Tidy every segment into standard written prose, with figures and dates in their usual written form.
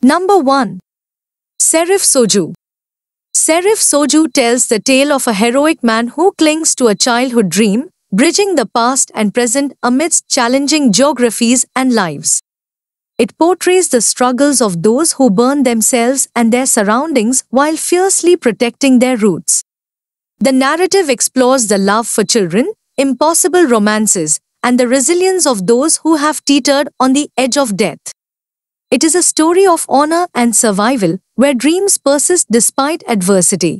Number 1. Serif Soju. Serif Soju tells the tale of a heroic man who clings to a childhood dream, bridging the past and present amidst challenging geographies and lives. It portrays the struggles of those who burn themselves and their surroundings while fiercely protecting their roots. The narrative explores the love for children, impossible romances, and the resilience of those who have teetered on the edge of death. It is a story of honor and survival, where dreams persist despite adversity.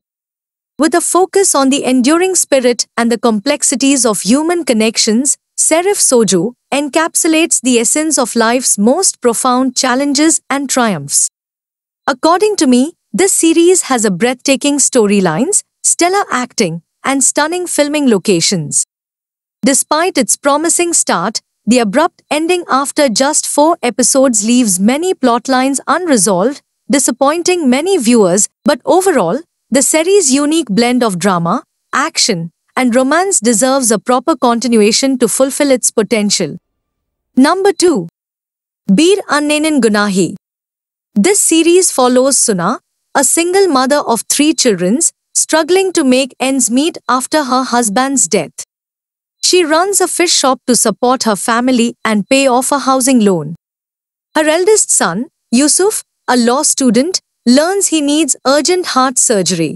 With a focus on the enduring spirit and the complexities of human connections, Serif Soju encapsulates the essence of life's most profound challenges and triumphs. According to me, this series has a breathtaking storylines, stellar acting, and stunning filming locations. Despite its promising start, the abrupt ending after just 4 episodes leaves many plotlines unresolved, disappointing many viewers, but overall, the series' unique blend of drama, action, and romance deserves a proper continuation to fulfill its potential. Number 2. Bir Annenin Gunahi. This series follows Suna, a single mother of 3 children, struggling to make ends meet after her husband's death. She runs a fish shop to support her family and pay off a housing loan. Her eldest son, Yusuf, a law student, learns he needs urgent heart surgery.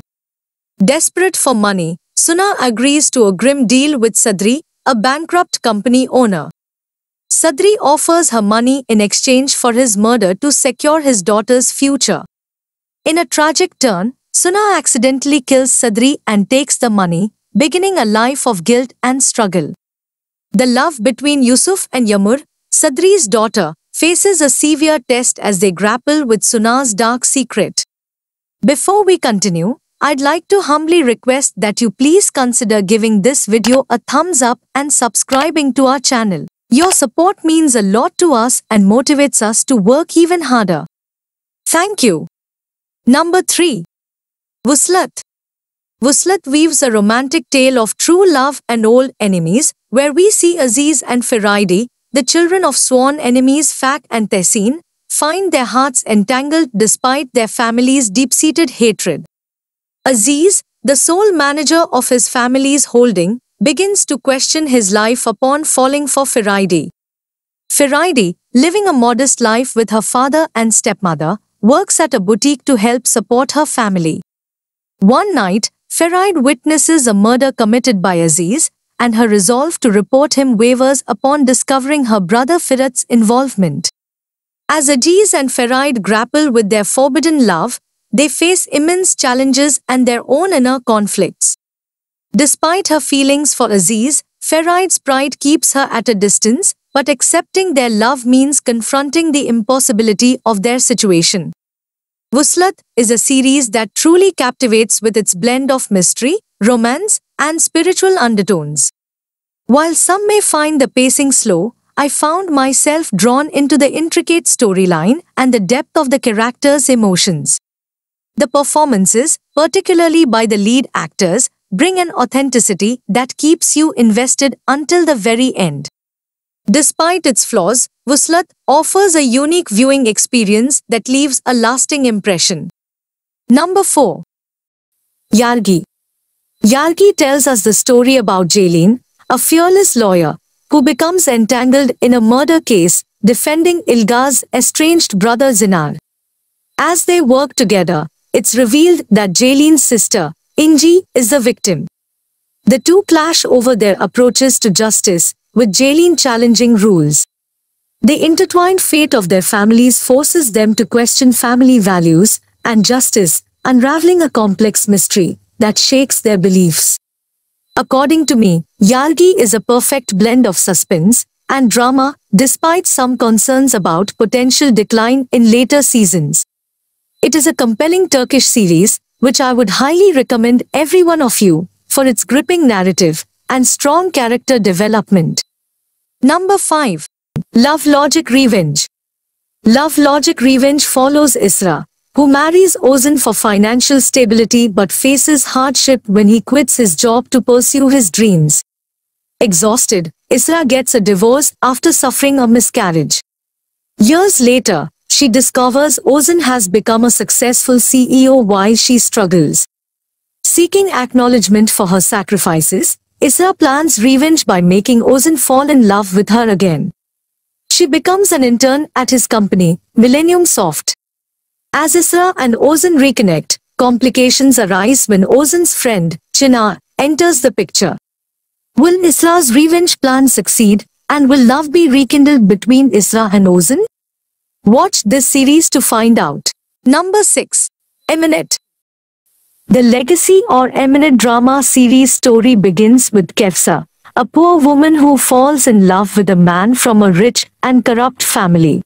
Desperate for money, Suna agrees to a grim deal with Sadri, a bankrupt company owner. Sadri offers her money in exchange for his murder to secure his daughter's future. In a tragic turn, Suna accidentally kills Sadri and takes the money, beginning a life of guilt and struggle. The love between Yusuf and Yamur, Sadri's daughter, faces a severe test as they grapple with Suna's dark secret. Before we continue, I'd like to humbly request that you please consider giving this video a thumbs up and subscribing to our channel. Your support means a lot to us and motivates us to work even harder. Thank you. Number 3. Wuslat. Wuslat weaves a romantic tale of true love and old enemies, where we see Aziz and Firaidi, the children of sworn enemies Fak and Tehseen, find their hearts entangled despite their family's deep-seated hatred. Aziz, the sole manager of his family's holding, begins to question his life upon falling for Firaidi. Firaidi, living a modest life with her father and stepmother, works at a boutique to help support her family. One night, Firaid witnesses a murder committed by Aziz, and her resolve to report him wavers upon discovering her brother Firat's involvement. As Aziz and Firaid grapple with their forbidden love, they face immense challenges and their own inner conflicts. Despite her feelings for Aziz, Firaid's pride keeps her at a distance, but accepting their love means confronting the impossibility of their situation. Wuslat is a series that truly captivates with its blend of mystery, romance, and spiritual undertones. While some may find the pacing slow, I found myself drawn into the intricate storyline and the depth of the characters' emotions. The performances, particularly by the lead actors, bring an authenticity that keeps you invested until the very end. Despite its flaws, Wuslat offers a unique viewing experience that leaves a lasting impression. Number 4. Yargi. Yargi tells us the story about Jaylin, a fearless lawyer, who becomes entangled in a murder case, defending Ilgaz's estranged brother Zinar. As they work together, it's revealed that Jaylin's sister, Inji, is the victim. The two clash over their approaches to justice, with Jaylin challenging rules. The intertwined fate of their families forces them to question family values and justice, unraveling a complex mystery that shakes their beliefs. According to me, Yargi is a perfect blend of suspense and drama, despite some concerns about potential decline in later seasons. It is a compelling Turkish series, which I would highly recommend every one of you, for its gripping narrative and strong character development. Number 5. Love Logic Revenge. Love Logic Revenge follows Isra, who marries Ozan for financial stability but faces hardship when he quits his job to pursue his dreams. Exhausted, Isra gets a divorce after suffering a miscarriage. Years later, she discovers Ozan has become a successful CEO while she struggles. Seeking acknowledgement for her sacrifices, Isra plans revenge by making Ozan fall in love with her again. She becomes an intern at his company, Millennium Soft. As Isra and Ozan reconnect, complications arise when Ozan's friend, Chinar, enters the picture. Will Isra's revenge plan succeed, and will love be rekindled between Isra and Ozan? Watch this series to find out. Number 6. Emanet. The legacy or Emanet drama series story begins with Kefsa, a poor woman who falls in love with a man from a rich and corrupt family.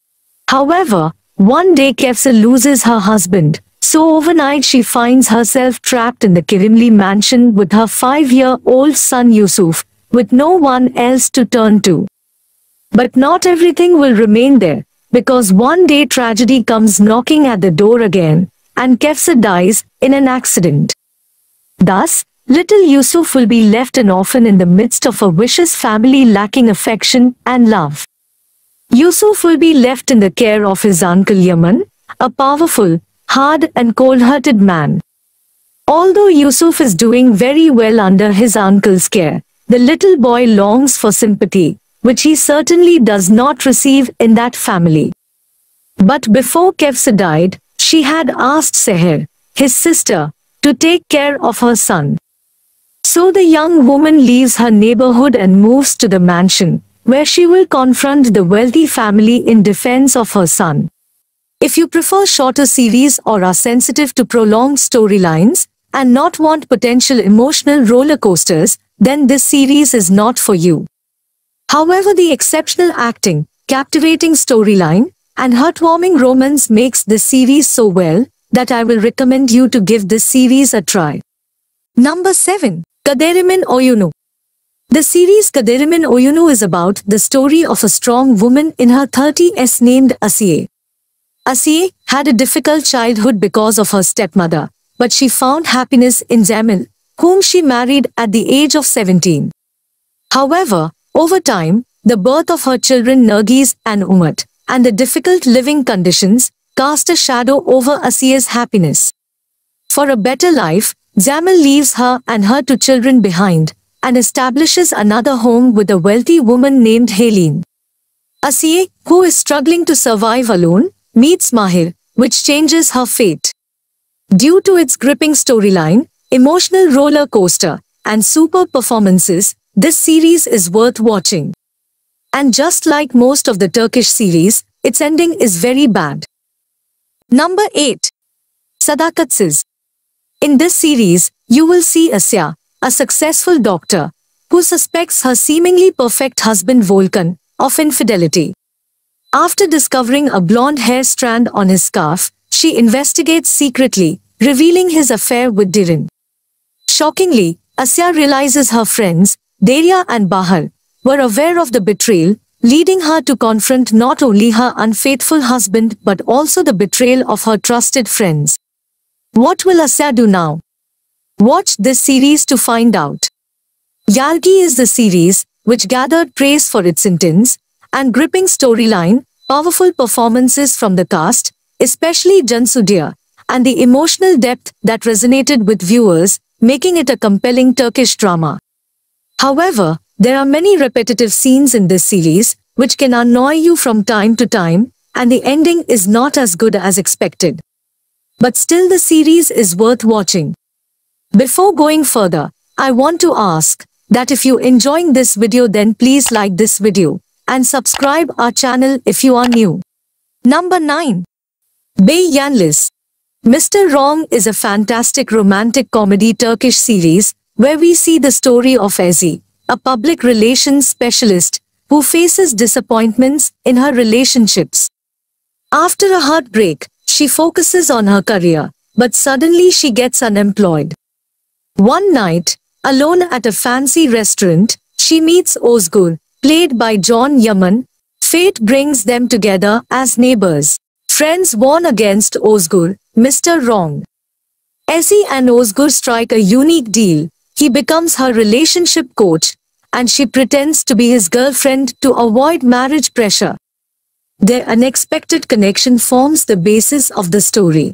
However, one day Kefsa loses her husband, so overnight she finds herself trapped in the Kirimli mansion with her 5-year-old son Yusuf, with no one else to turn to. But not everything will remain there, because one day tragedy comes knocking at the door again, and Kefsa dies in an accident. Thus, little Yusuf will be left an orphan in the midst of a vicious family lacking affection and love. Yusuf will be left in the care of his uncle Yaman, a powerful, hard and cold-hearted man. Although Yusuf is doing very well under his uncle's care, the little boy longs for sympathy, which he certainly does not receive in that family. But before Kefsa died, she had asked Seher, his sister, to take care of her son. So the young woman leaves her neighborhood and moves to the mansion, where she will confront the wealthy family in defense of her son. If you prefer shorter series or are sensitive to prolonged storylines, and not want potential emotional roller coasters, then this series is not for you. However, the exceptional acting, captivating storyline, and heartwarming romance makes this series so well, that I will recommend you to give this series a try. Number 7. Kaderimin Oyunu. The series Kaderimin Oyunu is about the story of a strong woman in her 30s named Asiye. Asiye had a difficult childhood because of her stepmother, but she found happiness in Jamil, whom she married at the age of 17. However, over time, the birth of her children Nergis and Umat, and the difficult living conditions, cast a shadow over Asiye's happiness. For a better life, Jamil leaves her and her 2 children behind, and establishes another home with a wealthy woman named Helene. Asiye, who is struggling to survive alone, meets Mahir, which changes her fate. Due to its gripping storyline, emotional roller coaster, and superb performances, this series is worth watching. And just like most of the Turkish series, its ending is very bad. Number 8. Sadakatsiz. In this series, you will see Asya, a successful doctor, who suspects her seemingly perfect husband Volkan of infidelity. After discovering a blonde hair strand on his scarf, she investigates secretly, revealing his affair with Dirin. Shockingly, Asya realizes her friends, Deria and Bahar, were aware of the betrayal, leading her to confront not only her unfaithful husband but also the betrayal of her trusted friends. What will Asya do now? Watch this series to find out. Yargi is the series, which gathered praise for its intense and gripping storyline, powerful performances from the cast, especially Cansu, and the emotional depth that resonated with viewers, making it a compelling Turkish drama. However, there are many repetitive scenes in this series, which can annoy you from time to time, and the ending is not as good as expected. But still the series is worth watching. Before going further, I want to ask that if you enjoying this video then please like this video, and subscribe our channel if you are new. Number 9. Bey Yanlis. Mr. Wrong is a fantastic romantic comedy Turkish series, where we see the story of Ezi, a public relations specialist, who faces disappointments in her relationships. After a heartbreak, she focuses on her career, but suddenly she gets unemployed. One night, alone at a fancy restaurant, she meets Ozgur, played by John Yaman. Fate brings them together as neighbors. Friends warn against Ozgur, Mr. Wrong. Ezi and Ozgur strike a unique deal. He becomes her relationship coach, and she pretends to be his girlfriend to avoid marriage pressure. Their unexpected connection forms the basis of the story.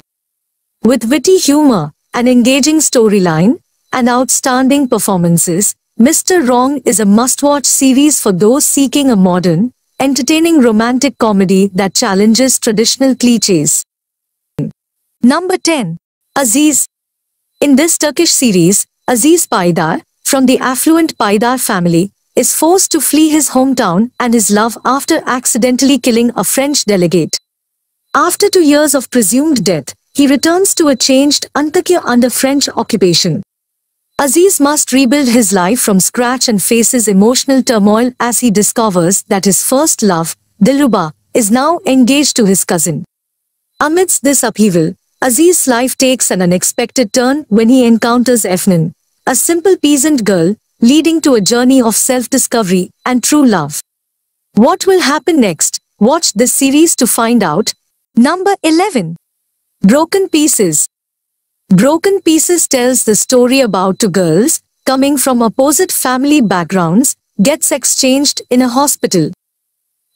With witty humor, an engaging storyline, and outstanding performances, Mr. Wrong is a must-watch series for those seeking a modern, entertaining romantic comedy that challenges traditional clichés. Number 10. Aziz. In this Turkish series, Aziz Paydar, from the affluent Paydar family, is forced to flee his hometown and his love after accidentally killing a French delegate. After 2 years of presumed death, he returns to a changed Antakya under French occupation. Aziz must rebuild his life from scratch and faces emotional turmoil as he discovers that his first love, Dilruba, is now engaged to his cousin. Amidst this upheaval, Aziz's life takes an unexpected turn when he encounters Efnan, a simple peasant girl, leading to a journey of self-discovery and true love. What will happen next? Watch this series to find out. Number 11. Broken Pieces. Broken Pieces tells the story about two girls, coming from opposite family backgrounds, gets exchanged in a hospital.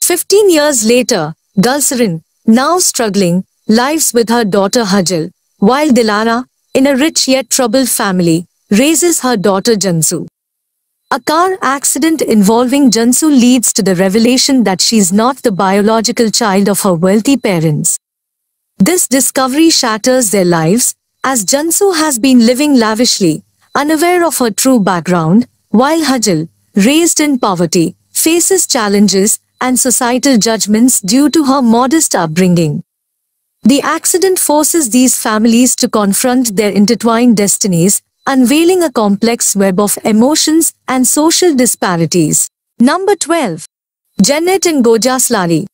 15 years later, Gulsaran, now struggling, lives with her daughter Hajal, while Dilara, in a rich yet troubled family, raises her daughter Jansu. A car accident involving Jansu leads to the revelation that she is not the biological child of her wealthy parents. This discovery shatters their lives, as Jansu has been living lavishly, unaware of her true background, while Hajal, raised in poverty, faces challenges and societal judgments due to her modest upbringing. The accident forces these families to confront their intertwined destinies, unveiling a complex web of emotions and social disparities. Number 12. Jannat and Gojaslari.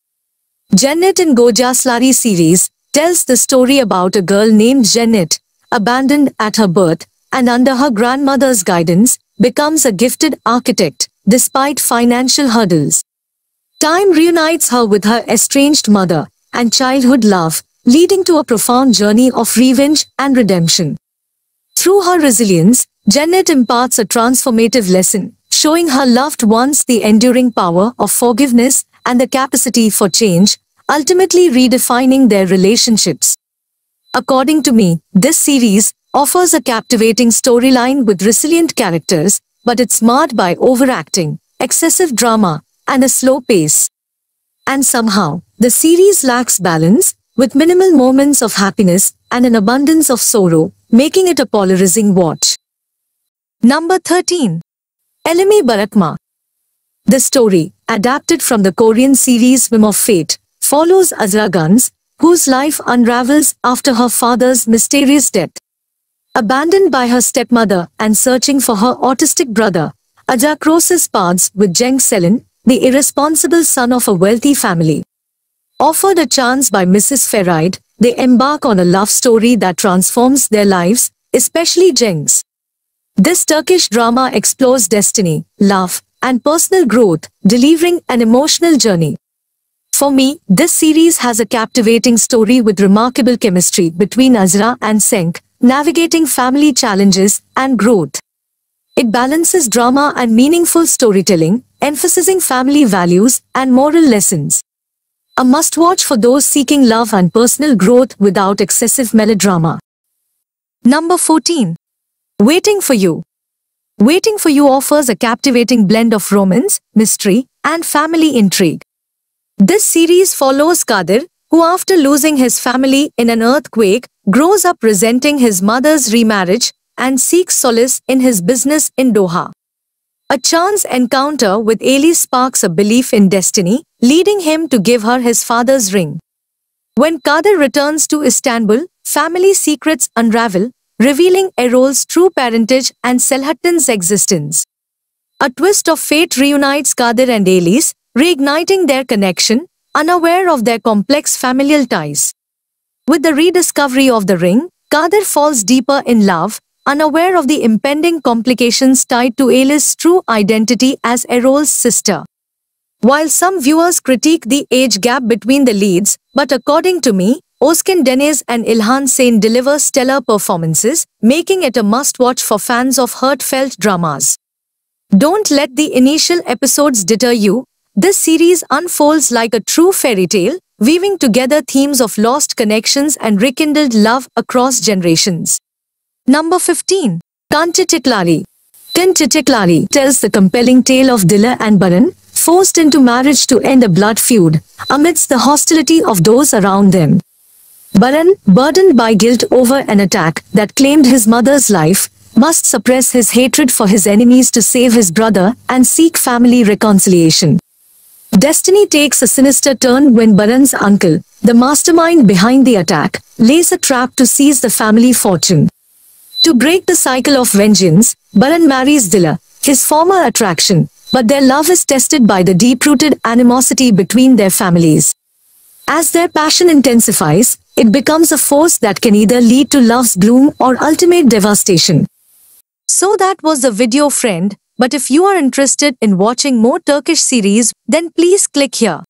Jannat and Gojaslari series tells the story about a girl named Jannat, abandoned at her birth, and under her grandmother's guidance, becomes a gifted architect, despite financial hurdles. Time reunites her with her estranged mother and childhood love, leading to a profound journey of revenge and redemption. Through her resilience, Jannat imparts a transformative lesson, showing her loved ones the enduring power of forgiveness and the capacity for change, ultimately redefining their relationships. According to me, this series offers a captivating storyline with resilient characters, but it's marred by overacting, excessive drama, and a slow pace. And somehow, the series lacks balance, with minimal moments of happiness and an abundance of sorrow, making it a polarizing watch. Number 13. Elimi Barakma. The story, adapted from the Korean series Whim of Fate, follows Azra Guns, whose life unravels after her father's mysterious death. Abandoned by her stepmother and searching for her autistic brother, Aja crosses paths with Jeng Selin, the irresponsible son of a wealthy family. Offered a chance by Mrs. Ferride, they embark on a love story that transforms their lives, especially Jeng's. This Turkish drama explores destiny, love, and personal growth, delivering an emotional journey. For me, this series has a captivating story with remarkable chemistry between Azra and Senk, navigating family challenges and growth. It balances drama and meaningful storytelling, emphasizing family values and moral lessons. A must-watch for those seeking love and personal growth without excessive melodrama. Number 14. Waiting for You. Waiting for You offers a captivating blend of romance, mystery, and family intrigue. This series follows Kadir, who after losing his family in an earthquake, grows up resenting his mother's remarriage and seeks solace in his business in Doha. A chance encounter with Elise sparks a belief in destiny, leading him to give her his father's ring. When Kadir returns to Istanbul, family secrets unravel, revealing Erol's true parentage and Selahattin's existence. A twist of fate reunites Kadir and Elise, reigniting their connection, unaware of their complex familial ties. With the rediscovery of the ring, Kadir falls deeper in love, unaware of the impending complications tied to Elise's true identity as Erol's sister. While some viewers critique the age gap between the leads, but according to me, Özkan Deniz and İlhan Sen deliver stellar performances, making it a must-watch for fans of heartfelt dramas. Don't let the initial episodes deter you. This series unfolds like a true fairy tale, weaving together themes of lost connections and rekindled love across generations. Number 15. Kan Chitiklari. Kan Chitiklari tells the compelling tale of Dila and Baran, forced into marriage to end a blood feud, amidst the hostility of those around them. Baran, burdened by guilt over an attack that claimed his mother's life, must suppress his hatred for his enemies to save his brother and seek family reconciliation. Destiny takes a sinister turn when Baran's uncle, the mastermind behind the attack, lays a trap to seize the family fortune. To break the cycle of vengeance, Baran marries Dila, his former attraction, but their love is tested by the deep-rooted animosity between their families. As their passion intensifies, it becomes a force that can either lead to love's bloom or ultimate devastation. So that was the video, friend, but if you are interested in watching more Turkish series, then please click here.